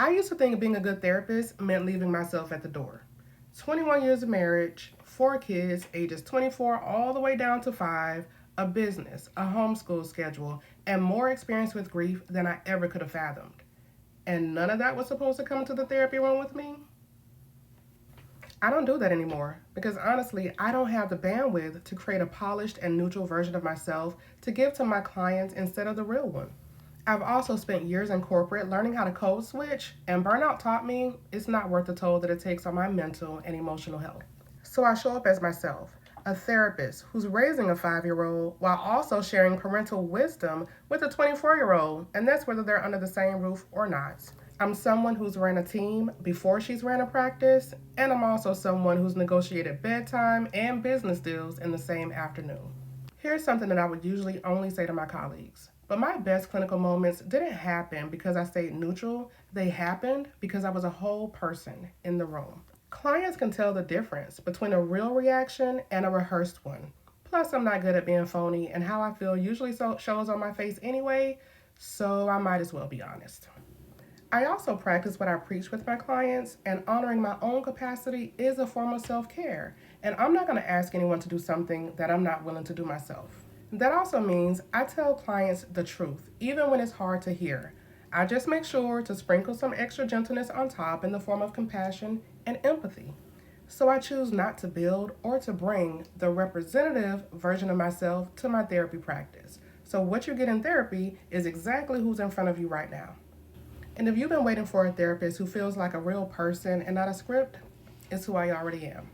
I used to think being a good therapist meant leaving myself at the door. 21 years of marriage, 4 kids, ages 24 all the way down to 5, a business, a homeschool schedule, and more experience with grief than I ever could have fathomed. And none of that was supposed to come into the therapy room with me? I don't do that anymore because honestly, I don't have the bandwidth to create a polished and neutral version of myself to give to my clients instead of the real one. I've also spent years in corporate learning how to code switch, and burnout taught me it's not worth the toll that it takes on my mental and emotional health. So I show up as myself, a therapist who's raising a 5-year-old while also sharing parental wisdom with a 24-year-old, and that's whether they're under the same roof or not. I'm someone who's ran a team before she's ran a practice, and I'm also someone who's negotiated bedtime and business deals in the same afternoon. Here's something that I would usually only say to my colleagues. But my best clinical moments didn't happen because I stayed neutral. They happened because I was a whole person in the room. Clients can tell the difference between a real reaction and a rehearsed one. Plus, I'm not good at being phony, and how I feel usually shows on my face anyway, so I might as well be honest. I also practice what I preach with my clients, and honoring my own capacity is a form of self care. And I'm not going to ask anyone to do something that I'm not willing to do myself. That also means I tell clients the truth, even when it's hard to hear. I just make sure to sprinkle some extra gentleness on top in the form of compassion and empathy. So I choose not to build or to bring the representative version of myself to my therapy practice. So what you get in therapy is exactly who's in front of you right now. And if you've been waiting for a therapist who feels like a real person and not a script, it's who I already am.